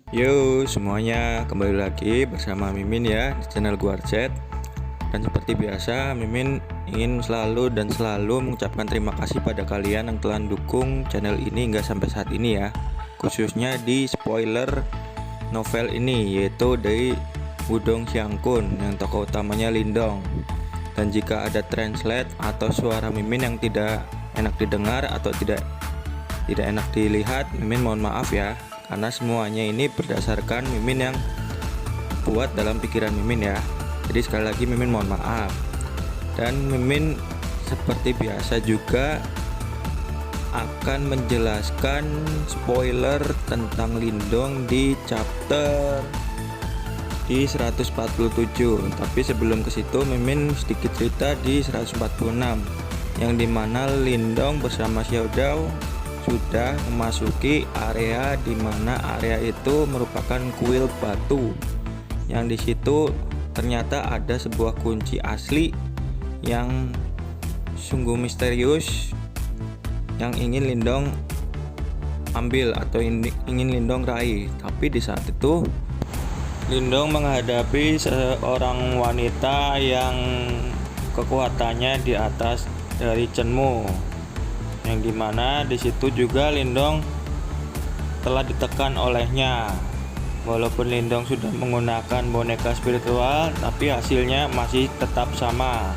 Yo semuanya, kembali lagi bersama Mimin ya di channel Guarcet. Dan seperti biasa, Mimin ingin selalu mengucapkan terima kasih pada kalian yang telah dukung channel ini hingga sampai saat ini ya. Khususnya di spoiler novel ini, yaitu dari Wudong Xiangkun yang tokoh utamanya Lindong. Dan jika ada translate atau suara Mimin yang tidak enak didengar atau tidak enak dilihat, Mimin mohon maaf ya, karena semuanya ini berdasarkan Mimin yang buat dalam pikiran Mimin ya. Jadi sekali lagi Mimin mohon maaf. Dan Mimin seperti biasa juga akan menjelaskan spoiler tentang Lindong di chapter di 147. Tapi sebelum ke situ Mimin sedikit cerita di 146 yang dimana Lindong bersama Xiao Dao sudah memasuki area di mana area itu merupakan kuil batu, yang di situ ternyata ada sebuah kunci asli yang sungguh misterius yang ingin Lindong ambil atau ingin Lindong raih. Tapi di saat itu Lindong menghadapi seorang wanita yang kekuatannya di atas dari Chenmu, yang dimana disitu juga Lindong telah ditekan olehnya. Walaupun Lindong sudah menggunakan boneka spiritual, tapi hasilnya masih tetap sama.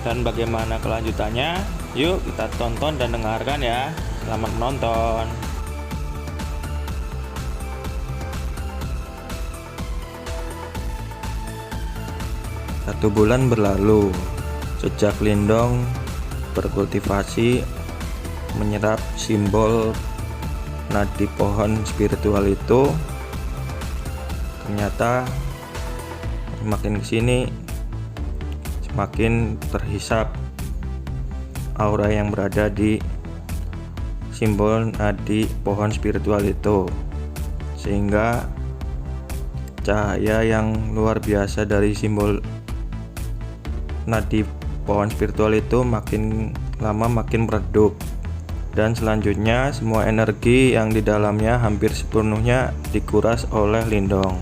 Dan bagaimana kelanjutannya? Yuk kita tonton dan dengarkan ya. Selamat menonton. Satu bulan berlalu sejak Lindong berkultivasi menyerap simbol nadi pohon spiritual itu. Ternyata semakin kesini semakin terhisap aura yang berada di simbol nadi pohon spiritual itu, sehingga cahaya yang luar biasa dari simbol nadi pohon spiritual itu makin lama makin meredup. Dan selanjutnya semua energi yang di dalamnya hampir sepenuhnya dikuras oleh Lindong.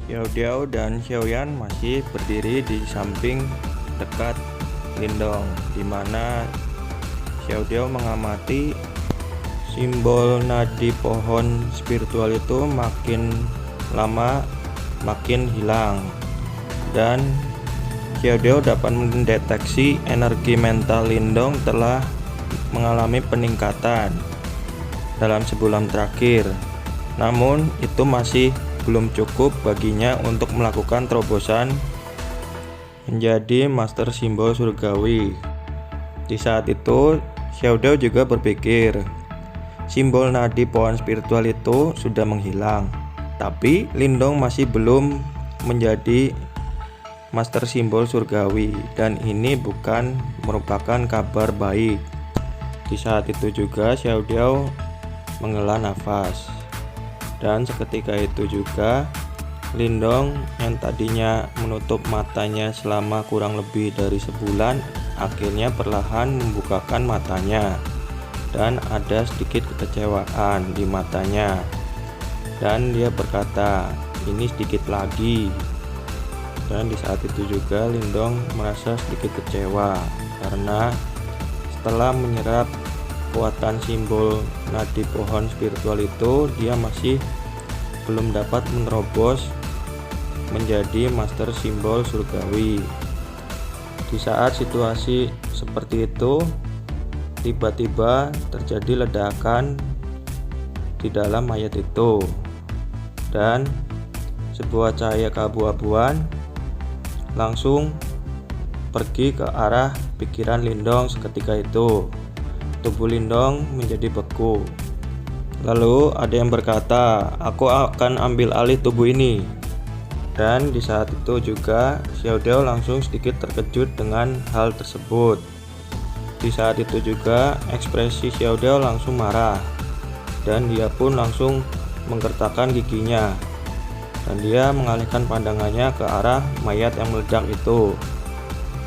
Xiao Diao dan Xiao Yan masih berdiri di samping dekat Lindong, di mana Xiao Diao mengamati simbol nadi pohon spiritual itu makin lama makin hilang, dan Xiao Diao dapat mendeteksi energi mental Lindong telah mengalami peningkatan dalam sebulan terakhir. Namun itu masih belum cukup baginya untuk melakukan terobosan menjadi master simbol surgawi. Di saat itu Xiao Dao juga berpikir simbol nadi pohon spiritual itu sudah menghilang, tapi Lindong masih belum menjadi master simbol surgawi, dan ini bukan merupakan kabar baik. Di saat itu juga Xiao Diao menghela nafas, dan seketika itu juga Lindong yang tadinya menutup matanya selama kurang lebih dari sebulan akhirnya perlahan membukakan matanya, dan ada sedikit kekecewaan di matanya, dan dia berkata, "Ini sedikit lagi." Dan di saat itu juga Lindong merasa sedikit kecewa karena setelah menyerap kekuatan simbol nadi pohon spiritual itu, dia masih belum dapat menerobos menjadi master simbol surgawi. Di saat situasi seperti itu, tiba-tiba terjadi ledakan di dalam mayat itu, dan sebuah cahaya keabu-abuan langsung pergi ke arah pikiran Lindong. Seketika itu tubuh Lindong menjadi beku. Lalu ada yang berkata, "Aku akan ambil alih tubuh ini." Dan di saat itu juga Xiao Dao langsung sedikit terkejut dengan hal tersebut. Di saat itu juga ekspresi Xiao Dao langsung marah, dan dia pun langsung menggertakkan giginya, dan dia mengalihkan pandangannya ke arah mayat yang meledak itu.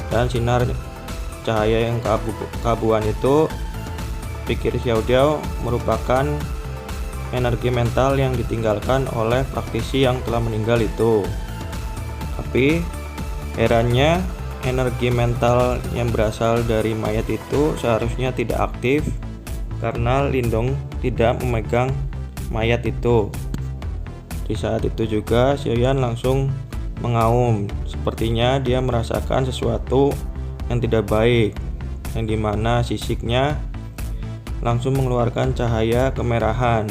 Dan sinar cahaya yang keabuan itu, pikir Xiao Diao, merupakan energi mental yang ditinggalkan oleh praktisi yang telah meninggal itu. Tapi herannya, energi mental yang berasal dari mayat itu seharusnya tidak aktif karena Lindong tidak memegang mayat itu. Di saat itu juga Xiaoyan langsung mengaum, sepertinya dia merasakan sesuatu yang tidak baik, yang dimana sisiknya langsung mengeluarkan cahaya kemerahan.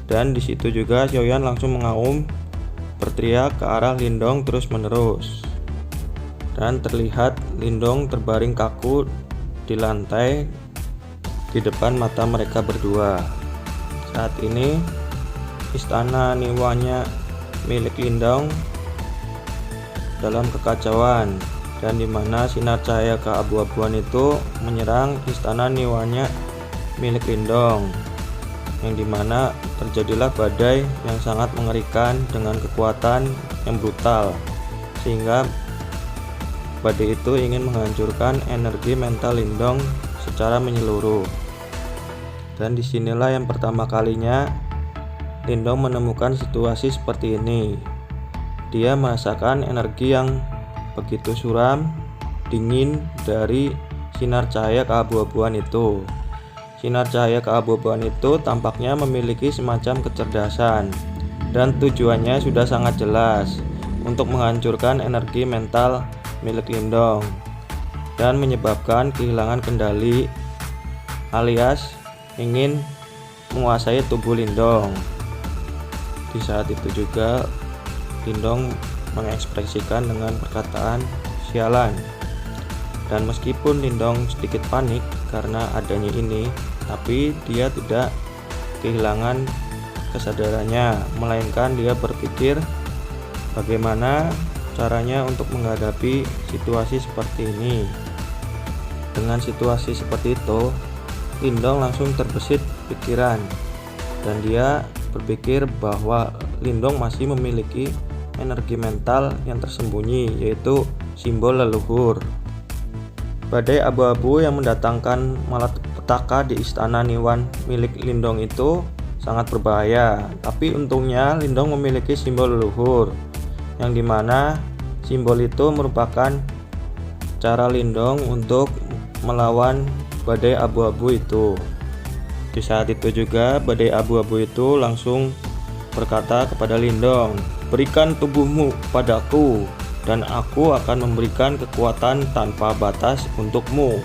Dan di situ juga Xiaoyan langsung mengaum, berteriak ke arah Lindong terus-menerus. Dan terlihat Lindong terbaring kaku di lantai di depan mata mereka berdua. Saat ini istana Niwanya milik Lindong dalam kekacauan, dan dimana sinar cahaya keabu-abuan itu menyerang istana Niwanya milik Lindong, yang dimana terjadilah badai yang sangat mengerikan dengan kekuatan yang brutal, sehingga badai itu ingin menghancurkan energi mental Lindong secara menyeluruh. Dan disinilah yang pertama kalinya Lindong menemukan situasi seperti ini. Dia merasakan energi yang begitu suram, dingin dari sinar cahaya keabu-abuan itu. Sinar cahaya keabu-abuan itu tampaknya memiliki semacam kecerdasan, dan tujuannya sudah sangat jelas untuk menghancurkan energi mental milik Lindong dan menyebabkan kehilangan kendali, alias ingin menguasai tubuh Lindong. Di saat itu juga Lindong mengekspresikan dengan perkataan "sialan". Dan meskipun Lindong sedikit panik karena adanya ini, tapi dia tidak kehilangan kesadarannya, melainkan dia berpikir bagaimana caranya untuk menghadapi situasi seperti ini. Dengan situasi seperti itu, Lindong langsung terbesit pikiran, dan dia berpikir bahwa Lindong masih memiliki energi mental yang tersembunyi, yaitu simbol leluhur. Badai abu-abu yang mendatangkan malapetaka di istana Niwan milik Lindong itu sangat berbahaya, tapi untungnya Lindong memiliki simbol leluhur, yang dimana simbol itu merupakan cara Lindong untuk melawan badai abu-abu itu. Di saat itu juga badai abu-abu itu langsung berkata kepada Lindong, "Berikan tubuhmu padaku, dan aku akan memberikan kekuatan tanpa batas untukmu."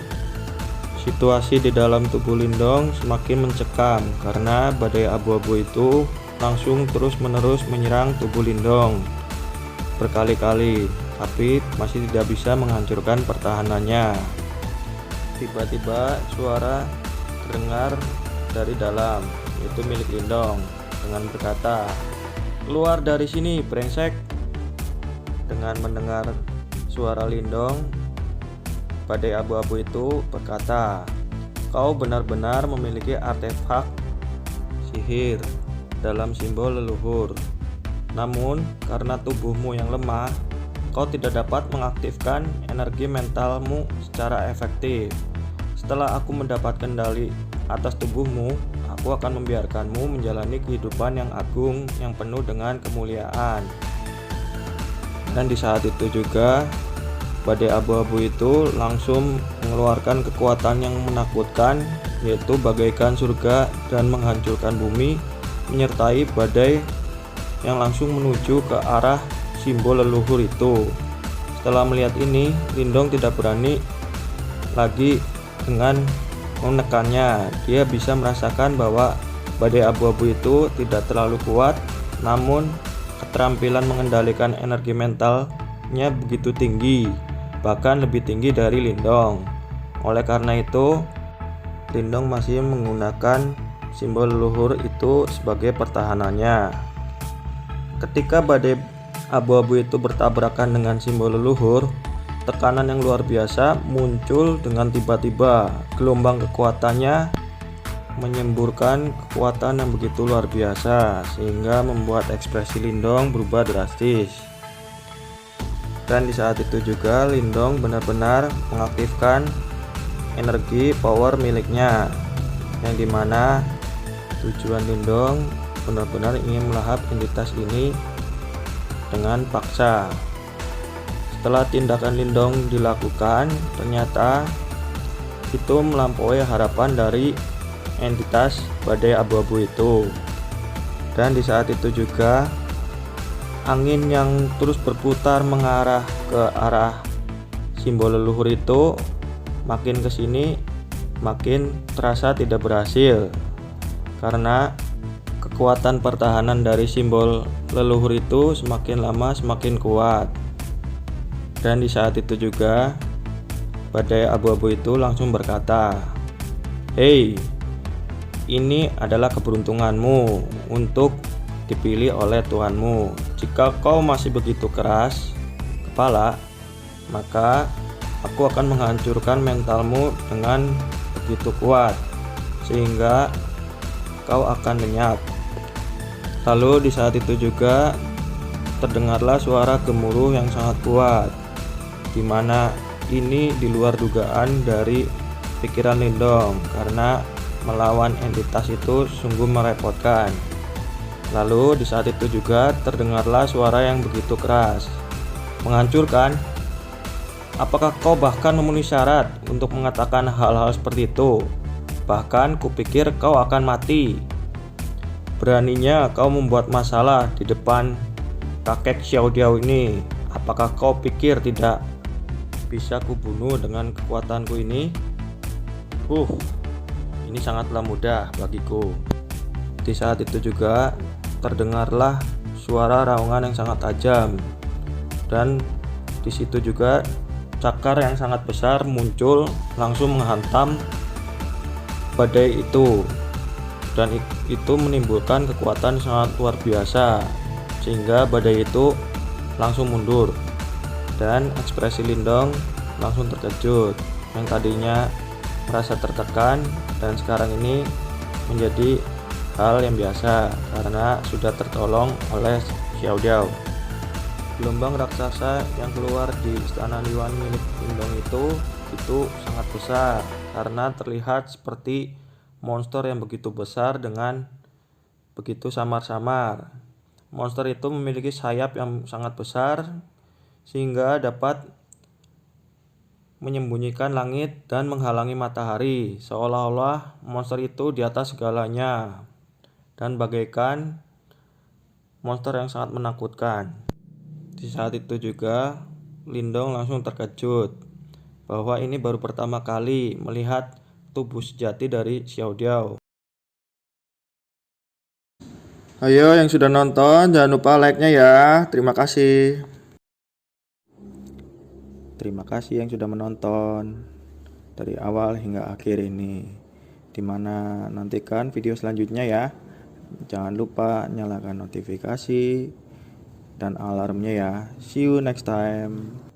Situasi di dalam tubuh Lindong semakin mencekam karena badai abu-abu itu langsung terus-menerus menyerang tubuh Lindong berkali-kali, tapi masih tidak bisa menghancurkan pertahanannya. Tiba-tiba suara terdengar dari dalam, yaitu milik Lindong, dengan berkata, "Keluar dari sini, brengsek!" Dengan mendengar suara Lindong, badai abu-abu itu berkata, "Kau benar-benar memiliki artefak sihir dalam simbol leluhur. Namun, karena tubuhmu yang lemah, kau tidak dapat mengaktifkan energi mentalmu secara efektif. Setelah aku mendapat kendali atas tubuhmu, aku akan membiarkanmu menjalani kehidupan yang agung yang penuh dengan kemuliaan." Dan di saat itu juga badai abu-abu itu langsung mengeluarkan kekuatan yang menakutkan, yaitu bagaikan surga dan menghancurkan bumi, menyertai badai yang langsung menuju ke arah simbol leluhur itu. Setelah melihat ini, Lindong tidak berani lagi dengan menekannya. Dia bisa merasakan bahwa badai abu-abu itu tidak terlalu kuat, namun keterampilan mengendalikan energi mentalnya begitu tinggi, bahkan lebih tinggi dari Lindong. Oleh karena itu, Lindong masih menggunakan simbol leluhur itu sebagai pertahanannya. Ketika badai abu-abu itu bertabrakan dengan simbol leluhur, tekanan yang luar biasa muncul dengan tiba-tiba. Gelombang kekuatannya menyemburkan kekuatan yang begitu luar biasa, sehingga membuat ekspresi Lindong berubah drastis. Dan di saat itu juga Lindong benar-benar mengaktifkan energi power miliknya, yang dimana Tujuan Lindong benar-benar ingin melahap entitas ini dengan paksa. Setelah tindakan Lindong dilakukan, ternyata itu melampaui harapan dari entitas badai abu-abu itu. Dan di saat itu juga angin yang terus berputar mengarah ke arah simbol leluhur itu makin kesini makin terasa tidak berhasil, karena kekuatan pertahanan dari simbol leluhur itu semakin lama semakin kuat. Dan di saat itu juga badai abu-abu itu langsung berkata, "Hei, ini adalah keberuntunganmu untuk dipilih oleh Tuhanmu. Jika kau masih begitu keras kepala, maka aku akan menghancurkan mentalmu dengan begitu kuat sehingga kau akan lenyap." Lalu di saat itu juga terdengarlah suara gemuruh yang sangat kuat, di mana ini di luar dugaan dari pikiran Lindong, karena melawan entitas itu sungguh merepotkan. Lalu di saat itu juga terdengarlah suara yang begitu keras, "Menghancurkan? Apakah kau bahkan memenuhi syarat untuk mengatakan hal-hal seperti itu? Bahkan kupikir kau akan mati. Beraninya kau membuat masalah di depan kakek Xiao Diao ini. Apakah kau pikir tidak bisa kubunuh dengan kekuatanku ini? Ini sangatlah mudah bagiku." Di saat itu juga terdengarlah suara raungan yang sangat tajam, dan di situ juga cakar yang sangat besar muncul langsung menghantam badai itu, dan itu menimbulkan kekuatan sangat luar biasa sehingga badai itu langsung mundur. Dan ekspresi Lindong langsung terkejut, yang tadinya merasa tertekan dan sekarang ini menjadi hal yang biasa karena sudah tertolong oleh Xiao Diao. Gelombang raksasa yang keluar di istana Liyuan milik Lindong itu sangat besar, karena terlihat seperti monster yang begitu besar dengan begitu samar-samar. Monster itu memiliki sayap yang sangat besar sehingga dapat menyembunyikan langit dan menghalangi matahari, seolah-olah monster itu di atas segalanya, dan bagaikan monster yang sangat menakutkan. Di saat itu juga Lindong langsung terkejut bahwa ini baru pertama kali melihat tubuh sejati dari Xiao Diao. Ayo yang sudah nonton jangan lupa like-nya ya. Terima kasih. Terima kasih yang sudah menonton dari awal hingga akhir ini. Dimana nantikan video selanjutnya ya. Jangan lupa nyalakan notifikasi dan alarmnya ya. See you next time.